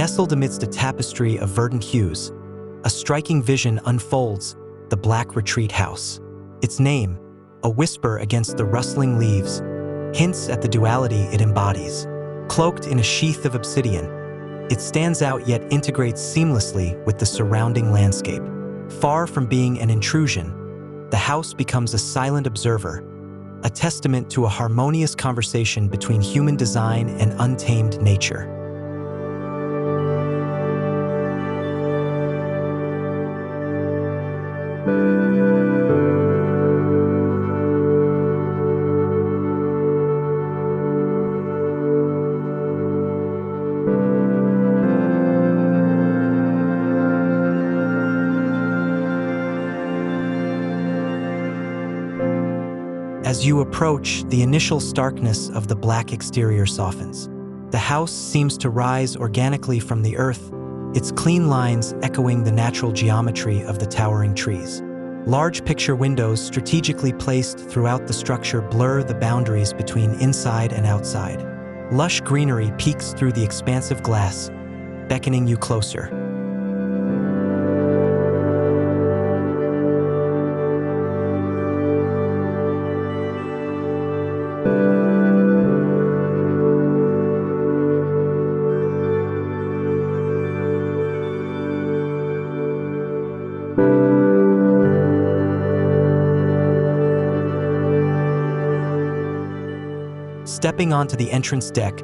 Nestled amidst a tapestry of verdant hues, a striking vision unfolds: the Black Retreat House. Its name, a whisper against the rustling leaves, hints at the duality it embodies. Cloaked in a sheath of obsidian, it stands out yet integrates seamlessly with the surrounding landscape. Far from being an intrusion, the house becomes a silent observer, a testament to a harmonious conversation between human design and untamed nature. As you approach, the initial starkness of the black exterior softens. The house seems to rise organically from the earth, its clean lines echoing the natural geometry of the towering trees. Large picture windows strategically placed throughout the structure blur the boundaries between inside and outside. Lush greenery peeks through the expansive glass, beckoning you closer. Stepping onto the entrance deck,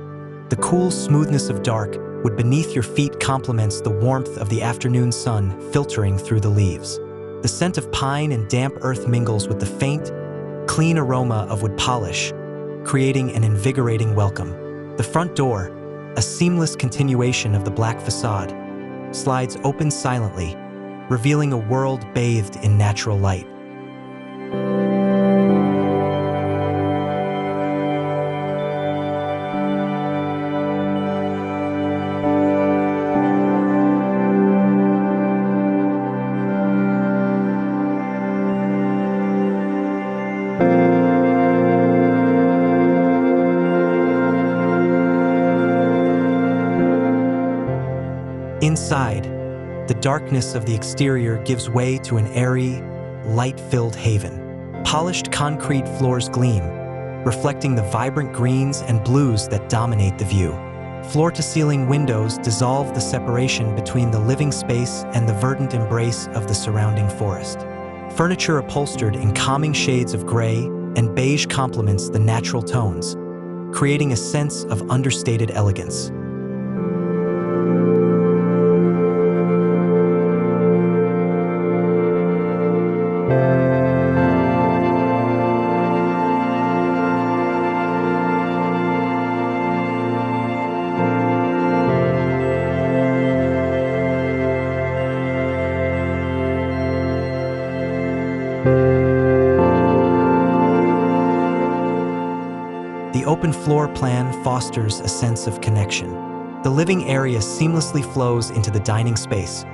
the cool smoothness of dark wood beneath your feet complements the warmth of the afternoon sun filtering through the leaves. The scent of pine and damp earth mingles with the faint, clean aroma of wood polish, creating an invigorating welcome. The front door, a seamless continuation of the black facade, slides open silently, revealing a world bathed in natural light. Inside, the darkness of the exterior gives way to an airy, light-filled haven. Polished concrete floors gleam, reflecting the vibrant greens and blues that dominate the view. Floor-to-ceiling windows dissolve the separation between the living space and the verdant embrace of the surrounding forest. Furniture upholstered in calming shades of gray and beige complements the natural tones, creating a sense of understated elegance. The open floor plan fosters a sense of connection. The living area seamlessly flows into the dining space,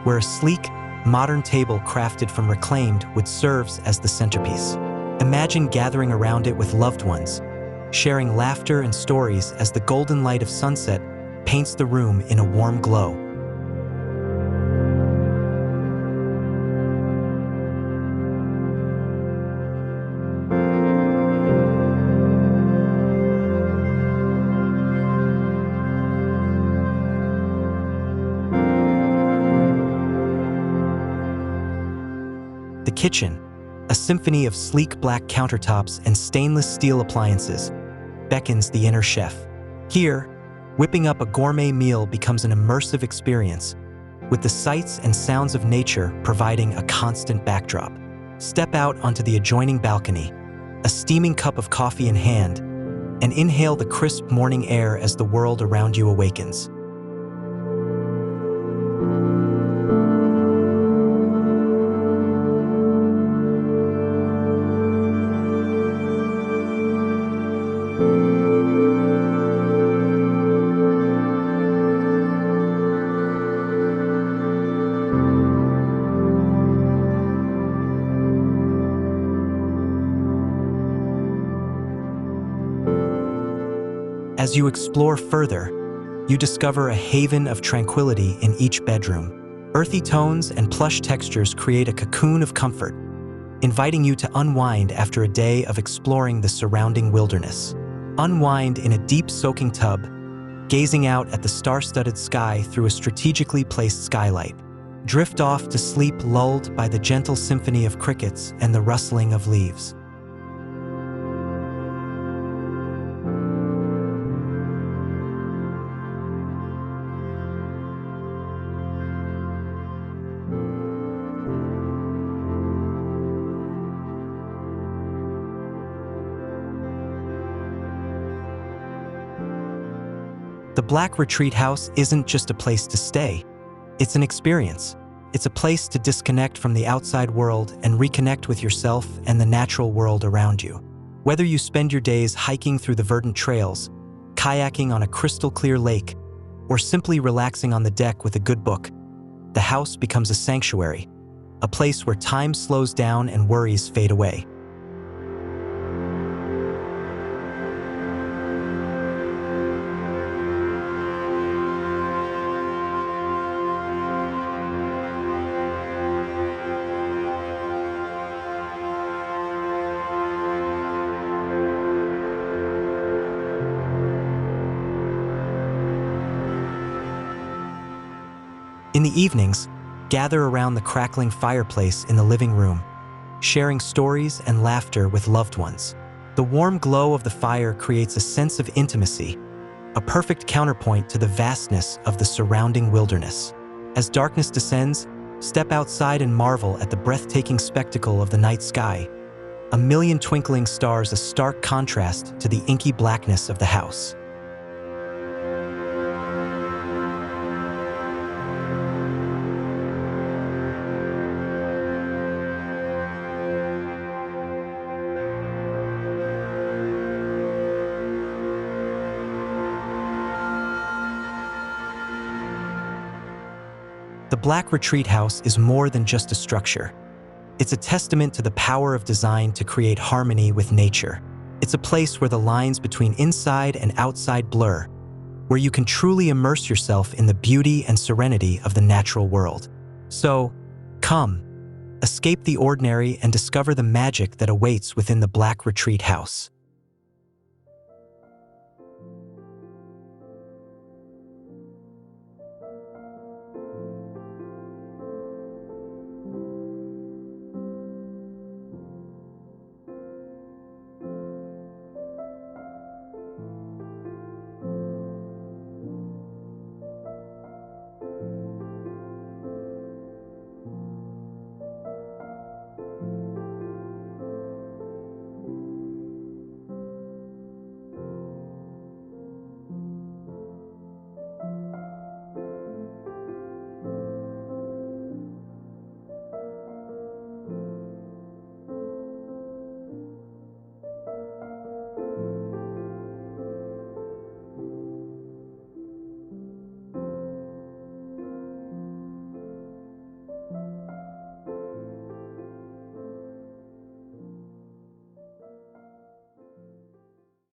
where a sleek, modern table crafted from reclaimed wood serves as the centerpiece. Imagine gathering around it with loved ones, sharing laughter and stories as the golden light of sunset paints the room in a warm glow. The kitchen, a symphony of sleek black countertops and stainless steel appliances, beckons the inner chef. Here, whipping up a gourmet meal becomes an immersive experience, with the sights and sounds of nature providing a constant backdrop. Step out onto the adjoining balcony, a steaming cup of coffee in hand, and inhale the crisp morning air as the world around you awakens. As you explore further, You discover a haven of tranquility in each bedroom. Earthy tones and plush textures create a cocoon of comfort, inviting you to unwind after a day of exploring the surrounding wilderness. Unwind in a deep soaking tub, gazing out at the star-studded sky through a strategically placed skylight. Drift off to sleep lulled by the gentle symphony of crickets and the rustling of leaves. The Black Retreat House isn't just a place to stay. It's an experience. It's a place to disconnect from the outside world and reconnect with yourself and the natural world around you. Whether you spend your days hiking through the verdant trails, kayaking on a crystal-clear lake, or simply relaxing on the deck with a good book, the house becomes a sanctuary, a place where time slows down and worries fade away. In the evenings, gather around the crackling fireplace in the living room, sharing stories and laughter with loved ones. The warm glow of the fire creates a sense of intimacy, a perfect counterpoint to the vastness of the surrounding wilderness. As darkness descends, step outside and marvel at the breathtaking spectacle of the night sky, a million twinkling stars, a stark contrast to the inky blackness of the house. The Black Retreat House is more than just a structure. It's a testament to the power of design to create harmony with nature. It's a place where the lines between inside and outside blur, where you can truly immerse yourself in the beauty and serenity of the natural world. So, come, escape the ordinary and discover the magic that awaits within the Black Retreat House.